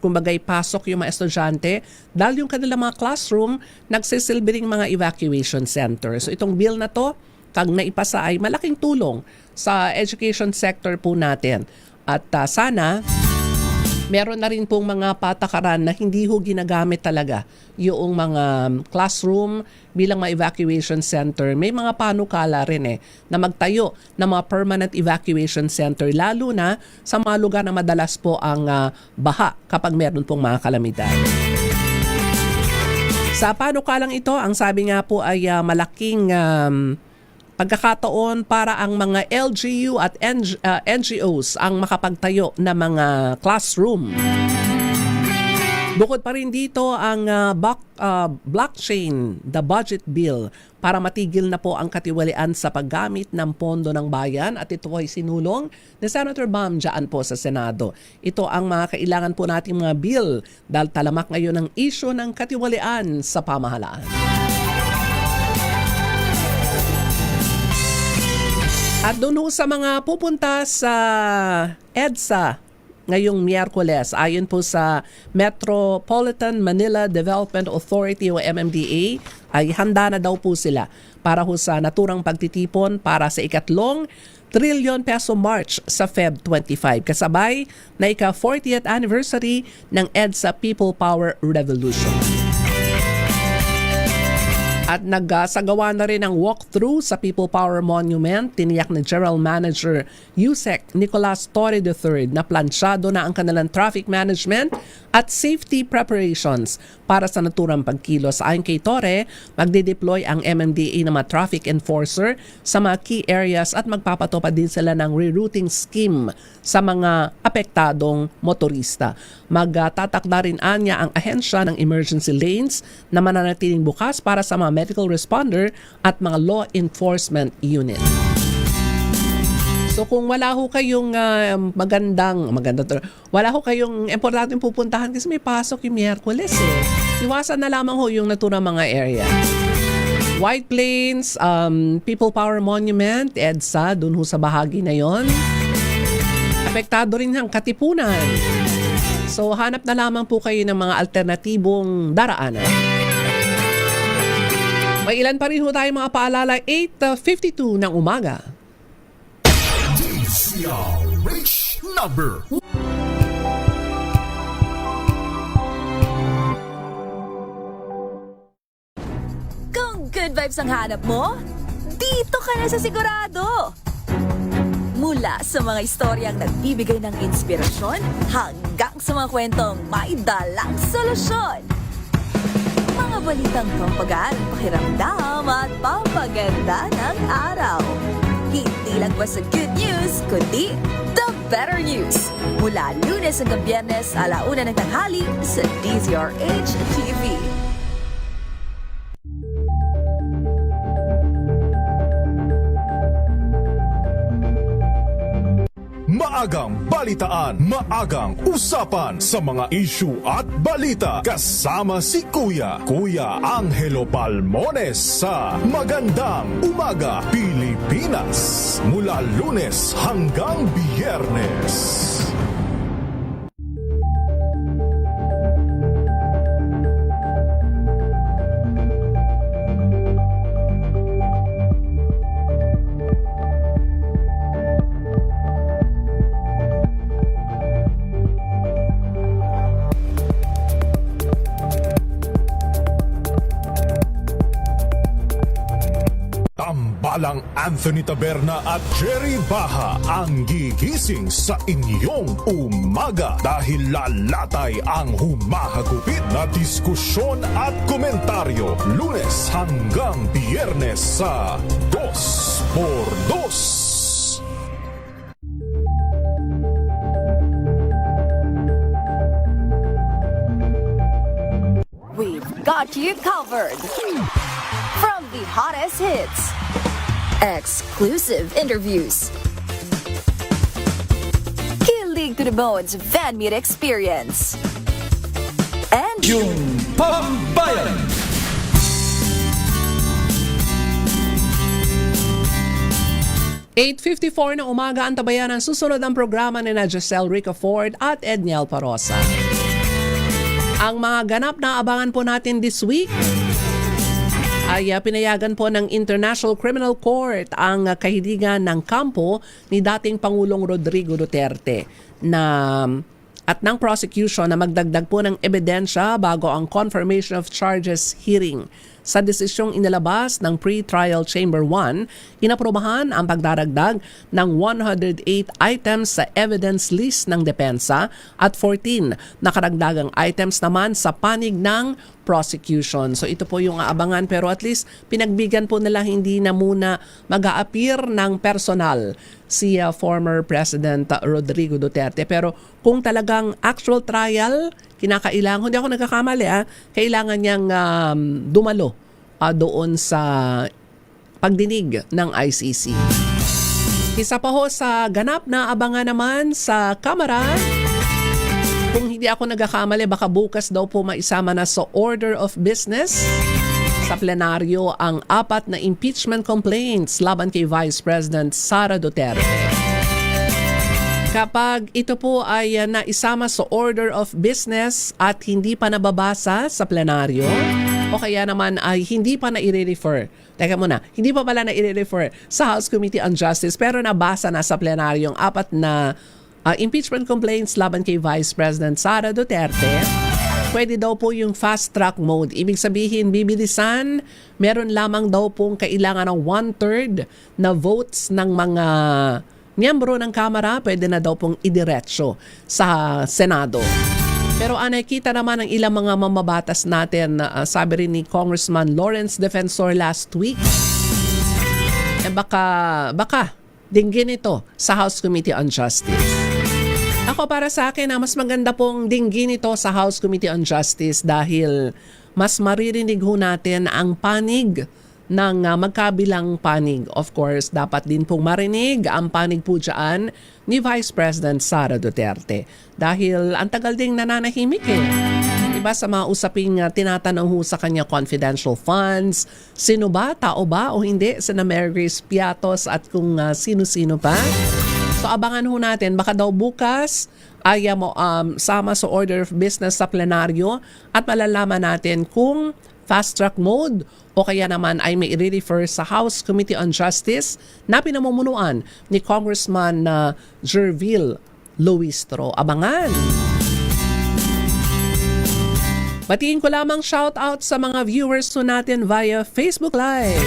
kumbagay pasok yung mga estudyante dahil yung kanilang mga classroom nagsisilbi ring mga evacuation center. So itong bill na to, pag naipasa ay malaking tulong sa education sector po natin. At sana meron na rin pong mga patakaran na hindi ho ginagamit talaga yung mga classroom bilang mga evacuation center. May mga panukala rin na magtayo ng mga permanent evacuation center lalo na sa mga lugar na madalas po ang baha kapag meron pong mga kalamidad. Sa panukalang ito, ang sabi nga po ay malaking pagkakataon para ang mga LGU at NGOs ang makapagtayo ng mga classroom. Bukod pa rin dito ang blockchain, the budget bill, para matigil na po ang katiwalian sa paggamit ng pondo ng bayan at ito ay sinulong ni Senator Bam dyan po sa Senado. Ito ang mga kailangan po nating mga bill dahil talamak ngayon ang issue ng katiwalian sa pamahalaan. At doon ho sa mga pupunta sa EDSA ngayong Miyerkules, ayon po sa Metropolitan Manila Development Authority o MMDA, ay handa na daw po sila para ho sa naturang pagtitipon para sa ikatlong trilyon peso march sa Feb 25. Kasabay na ika-40th anniversary ng EDSA People Power Revolution. At nagsagawa na rin ang walkthrough sa People Power Monument. Tiniyak ni General Manager Yusek Nicolas Torre III na plansyado na ang kanilang traffic management at safety preparations para sa naturang pagkilos. Ayon kay Torre, magde-deploy ang MMDA na mga traffic enforcer sa mga key areas at magpapatupad din sila ng rerouting scheme sa mga apektadong motorista. Magtatakda rin anya ang ahensya ng emergency lanes na mananatiling bukas para sa mga medical responder at mga law enforcement unit. So kung wala ho kayong wala ho kayong importanteng pupuntahan kasi may pasok yung Miyerkules iwasan na lamang ho yung naturang mga area. White Plains, People Power Monument, EDSA, dun ho sa bahagi na yon. Apektado rin ang Katipunan. So hanap na lamang po kayo ng mga alternatibong daraanan. May ilan pa rin ho tayo mga paalala, 8:52 ng umaga. Rich number. Kung good vibes ang hanap mo, dito ka na sa Sigurado! Mula sa mga istoryang nagbibigay ng inspirasyon hanggang sa mga kwentong may dalang solusyon. Mga balitang pampagaan, pakiramdam at pampaganda ng araw. Hindi lang ba sa good news, kundi the better news. Mula Lunes hanggang Biyernes, 1:00 ng tanghali sa DZRH TV. Maagang balitaan, maagang usapan sa mga issue at balita. Kasama si Kuya Angelo Palmones sa Magandang Umaga Pilipinas. Mula Lunes hanggang Biyernes. Tambalang Anthony Taberna at Jerry Baha ang gigising sa inyong umaga dahil lalatay ang humahagupit na diskusyon at komentaryo Lunes hanggang Biyernes sa 2x2. We've got you covered. From the hottest hits, exclusive interviews, kilig to the bones fan meet experience, and Yung Pambayan! @8:54 ng umaga ang tabayan ng susunod ang programa ni Giselle Ricafort at Edniel Parosa. Ang mga ganap na abangan po natin this week ay pinayagan po ng International Criminal Court ang kahilingan ng kampo ni dating Pangulong Rodrigo Duterte at ng prosecution na magdagdag po ng ebidensya bago ang confirmation of charges hearing. Sa desisyong inilabas ng Pre-Trial Chamber 1, inaprobahan ang pagdaragdag ng 108 items sa evidence list ng depensa at 14 na karagdagang items naman sa panig ng prosecution. So ito po yung aabangan pero at least pinagbigyan po nila hindi na muna mag-a-appear ng personal si former President Rodrigo Duterte. Pero kung talagang actual trial, kinakailangan, hindi ako nagkakamali kailangan niyang dumalo doon sa pagdinig ng ICC. Isa pa ho sa ganap na abangan naman sa Kamara, kung hindi ako nagkakamali, baka bukas daw po maisama na sa order of business sa plenaryo ang 4 na impeachment complaints laban kay Vice President Sara Duterte. Kapag ito po ay naisama sa order of business at hindi pa nababasa sa plenaryo, o kaya naman ay hindi pa na i-refer. Teka muna, hindi pa pala na i-refer sa House Committee on Justice pero nabasa na sa plenaryong 4 na impeachment complaints laban kay Vice President Sara Duterte. pwede daw po yung fast track mode. Ibig sabihin, bibilisan, meron lamang daw pong kailangan ng 1/3 na votes ng mga miyembro ng Kamara, pwede na daw pong idiretso sa Senado. Pero nakita naman ng ilang mga mamabatas natin, sabi rin ni Congressman Lawrence Defensor last week, baka dinggin ito sa House Committee on Justice. Ako para sa akin, mas maganda pong dinggin ito sa House Committee on Justice dahil mas maririnig ho natin ang panig ng magkabilang panig. Of course, dapat din pong marinig ang panig po dyan ni Vice President Sara Duterte. Dahil ang tagal ding nananahimik Diba sa mga usaping tinatanong ho sa kanya confidential funds, sino ba, tao ba o hindi, sina Mary Grace Piatos at kung sino-sino pa. So abangan ho natin, baka daw bukas ay sama sa order of business sa plenaryo at malalaman natin kung fast track mode o kaya naman ay may i-refer sa House Committee on Justice na pinamumunuan ni Congressman Jervil Luistro. Abangan! Batiin ko lamang shout out sa mga viewers po natin via Facebook Live.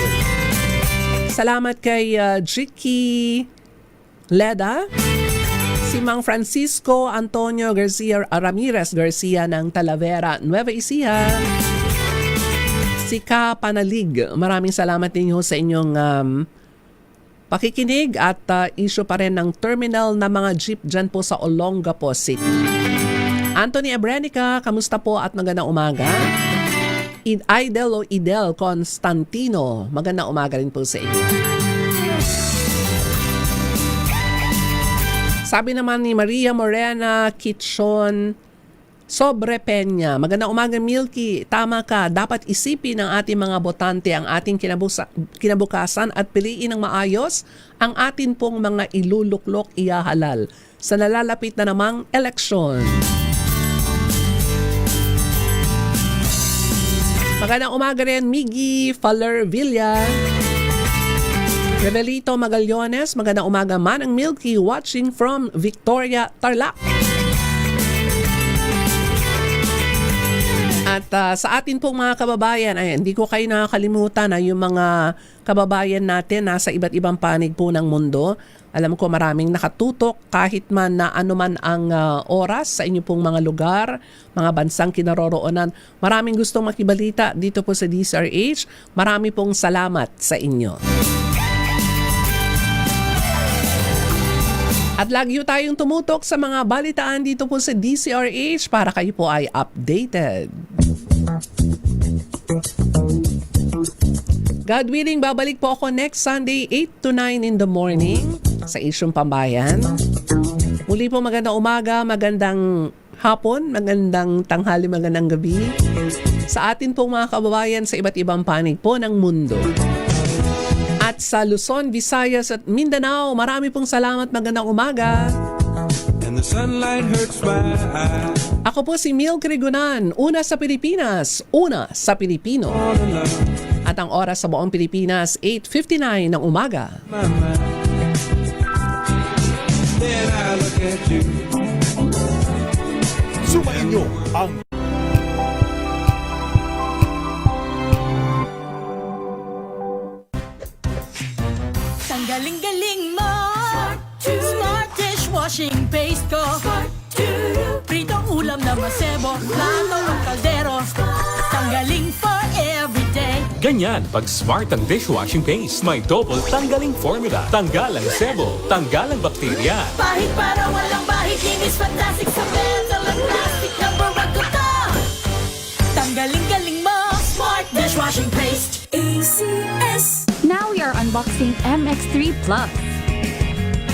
Salamat kay Jicky Leda, si Mang Francisco Antonio Garcia Ramirez Garcia ng Talavera, Nueva Ecija, si Ka Panalig. Maraming salamat ninyo sa inyong pakikinig at issue pa rin ng terminal na mga jeep dyan po sa Olongapo City. Anthony Abrenica, kamusta po at magandang umaga? Idel Constantino, magandang umaga rin po sa inyo. Sabi naman ni Maria Morena Kitchon Sobre Peña, magandang umaga Milky, tama ka, dapat isipin ng ating mga botante ang ating kinabukasan at piliin ng maayos ang atin pong mga iluluklok iyahalal sa nalalapit na namang eleksyon. Magandang umaga rin Miggy Faller Villa, Revelito Magallones, magandang umaga man ang Milky watching from Victoria, Tarlac. At sa atin pong mga kababayan, hindi ko kayo nakakalimutan na yung mga kababayan natin nasa iba't ibang panig po ng mundo. Alam ko maraming nakatutok kahit man na anuman ang oras sa inyo pong mga lugar, mga bansang kinaroroonan. Maraming gustong makibalita dito po sa DCRH. Marami pong salamat sa inyo. At lagi tayong tumutok sa mga balitaan dito po sa DCRH para kayo po ay updated. God willing, babalik po ako next Sunday 8 to 9 in the morning sa Isyong Pambayan. Muli po magandang umaga, magandang hapon, magandang tanghali, magandang gabi sa atin pong mga kababayan sa iba't ibang panig po ng mundo. At sa Luzon, Visayas at Mindanao, marami pong salamat, magandang umaga. Ako po si Mil Crigunan, una sa Pilipinas, una sa Pilipino. At ang oras sa buong Pilipinas, 8:59 ng umaga. Sumainyo ang Galing-galing mo Smart dishwashing paste ko Pritong ulam na masebo Plato at kaldero Tanggaling for everyday Ganyan pag smart ang dishwashing paste. May double tanggaling formula. Tanggal ang sebo, tanggal ang bakterya. Bahit para walang bahit Linis fantastic sa metal at plastic Number 1 ko to Tanggaling-galing mo Smart dishwashing paste ACS. Now we are unboxing MX3 Plus.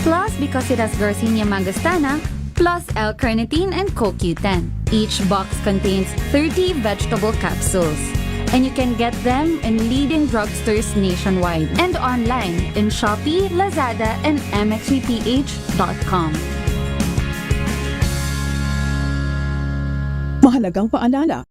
Plus because it has Garcinia mangostana, plus L-carnitine and CoQ10. Each box contains 30 vegetable capsules. And you can get them in leading drugstores nationwide and online in Shopee, Lazada, and mxvph.com. Mahalagang paalala,